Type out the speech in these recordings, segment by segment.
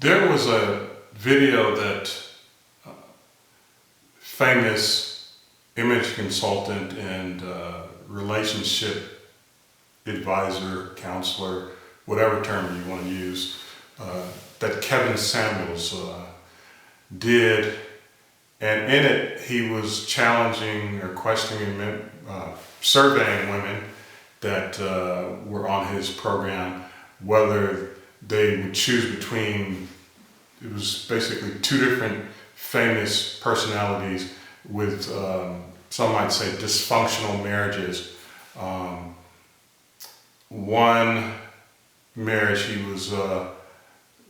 There was a video that famous image consultant and relationship advisor, counselor, whatever term you want to use, that Kevin Samuels did. And in it, he was challenging or questioning, surveying women that were on his program, whether they would choose between, it was basically two different famous personalities with, some might say, dysfunctional marriages. One marriage he was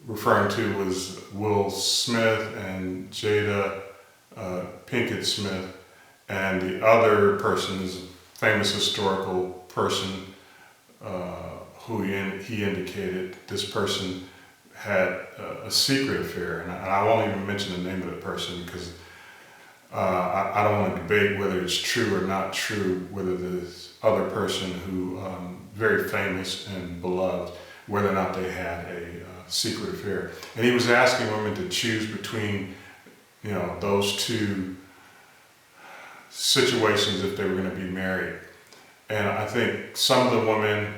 referring to was Will Smith and Jada Pinkett Smith, and the other person is a famous historical person who he indicated this person had a secret affair, and I won't even mention the name of the person because I don't want to debate whether it's true or not true, whether this other person who very famous and beloved, whether or not they had a secret affair. And he was asking women to choose between, those two situations if they were going to be married. And I think some of the women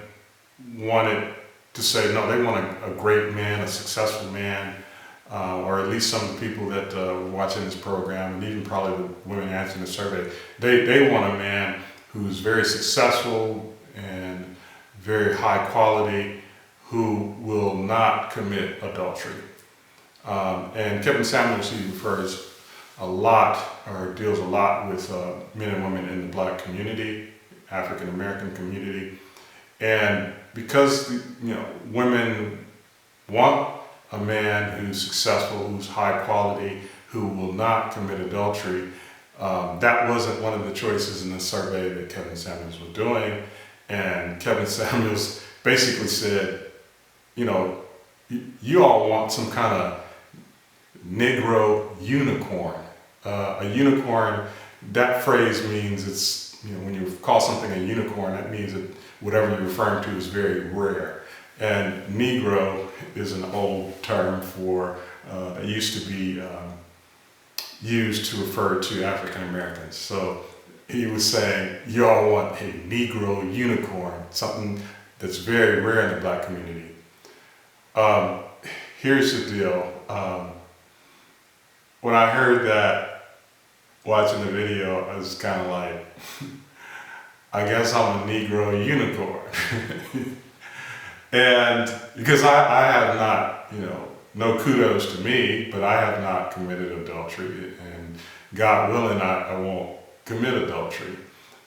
wanted to say, no, they want a great man, a successful man, or at least some of the people that were watching this program, and even probably the women answering the survey, they want a man who's very successful and very high quality, who will not commit adultery. And Kevin Samuels, he refers a lot, or deals a lot with men and women in the Black community, African American community. And because women want a man who's successful, who's high quality, who will not commit adultery, that wasn't one of the choices in the survey that Kevin Samuels was doing. And Kevin Samuels basically said, you all want some kind of Negro unicorn. A unicorn, that phrase means it's, when you call something a unicorn, that means that whatever you're referring to is very rare. And Negro is an old term for, that used to be used to refer to African Americans. So he was saying, you all want a Negro unicorn, something that's very rare in the Black community. Here's the deal. When I heard that, watching the video, I was kind of like, I guess I'm a Negro unicorn. And because I have not, no kudos to me, but I have not committed adultery, and God willing, I won't commit adultery.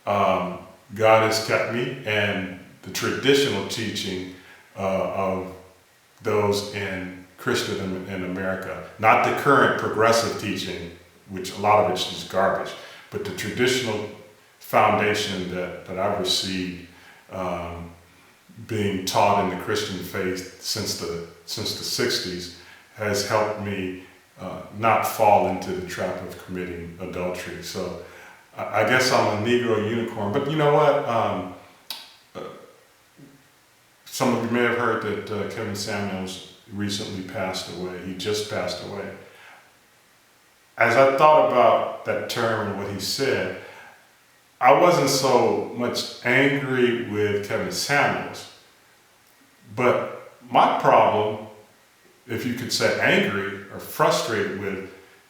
God has kept me, and the traditional teaching of those in Christendom in America, not the current progressive teaching, which a lot of it's just garbage, but the traditional foundation that I've received, being taught in the Christian faith since the 60s, has helped me not fall into the trap of committing adultery. So I guess I'm a Negro unicorn, but you know what? Some of you may have heard that Kevin Samuels recently passed away. He just passed away. As I thought about that term and what he said, I wasn't so much angry with Kevin Samuels, but my problem, if you could say angry or frustrated with,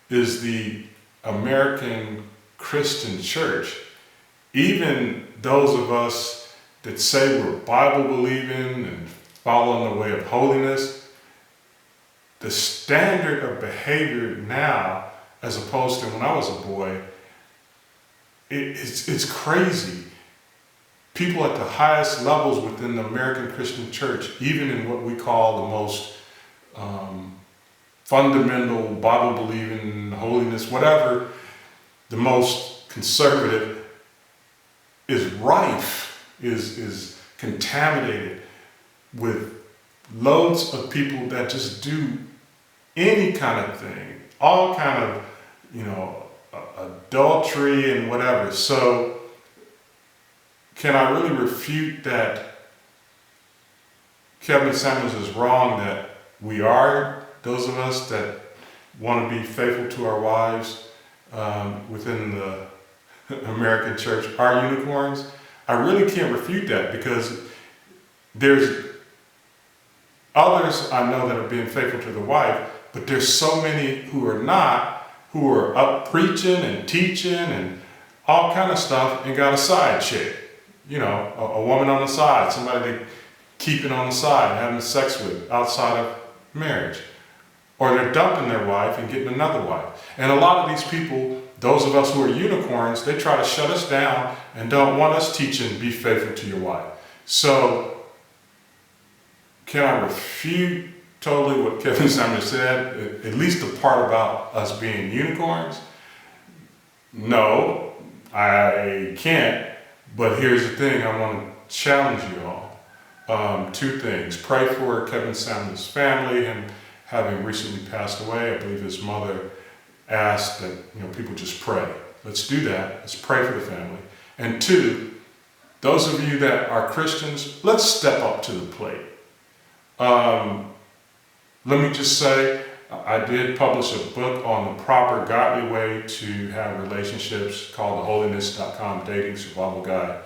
is the American Christian church. Even those of us that say we're Bible believing and following the way of holiness, the standard of behavior now, as opposed to when I was a boy, it's crazy. People at the highest levels within the American Christian church, even in what we call the most fundamental Bible-believing, holiness, whatever, the most conservative, is rife, is contaminated with loads of people that just do any kind of thing, all kind of, adultery and whatever. So can I really refute that Kevin Samuels is wrong, that we are those of us that want to be faithful to our wives within the American church are unicorns. I really can't refute that, because there's others I know that are being faithful to the wife, but there's so many who are not, who are up preaching and teaching and all kind of stuff and got a side chick. You know, a woman on the side, somebody they keeping on the side, having sex with outside of marriage. Or they're dumping their wife and getting another wife. And a lot of these people, those of us who are unicorns, they try to shut us down and don't want us teaching, be faithful to your wife. So, can I refute totally what Kevin Samuel said, at least the part about us being unicorns? No, I can't. But here's the thing, I want to challenge you all. Two things. Pray for Kevin Samuel's family, him having recently passed away. I believe his mother asked that people just pray. Let's do that. Let's pray for the family. And two, those of you that are Christians, let's step up to the plate. Let me just say, I did publish a book on the proper godly way to have relationships called the Holiness.com Dating Survival Guide.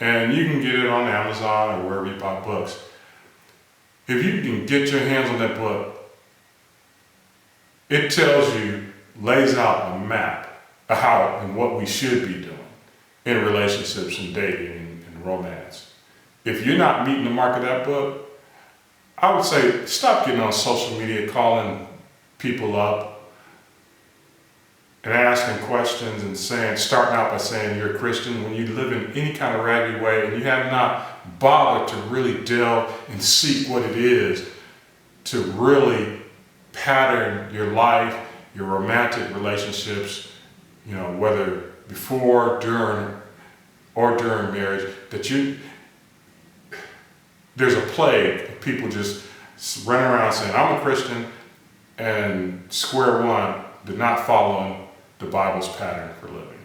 And you can get it on Amazon or wherever you buy books. If you can get your hands on that book, it tells you, lays out a map of how and what we should be doing in relationships and dating and romance. If you're not meeting the mark of that book, I would say stop getting on social media, calling people up and asking questions and starting out by saying you're a Christian when you live in any kind of raggedy way and you have not bothered to really delve and seek what it is to really pattern your life, your romantic relationships, whether before, during, or during marriage, there's a plague of people just running around saying, I'm a Christian, and square one, they're not following the Bible's pattern for living.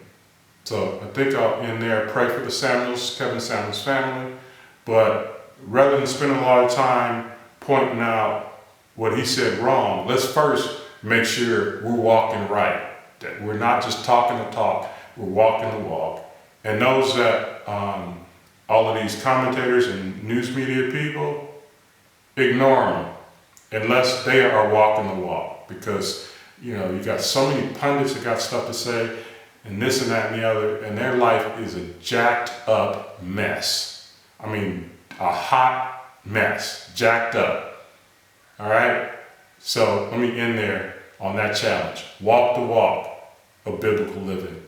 So I think I'll end there. Pray for the Kevin Samuel's family, but rather than spending a lot of time pointing out what he said wrong, let's first make sure we're walking right, that we're not just talking the talk, we're walking the walk. And those that, all of these commentators and news media people, ignore them unless they are walking the walk, because you got so many pundits that got stuff to say and this and that and the other, and their life is a jacked up mess. I mean, a hot mess, jacked up. All right? So let me end there on that challenge. Walk the walk of biblical living.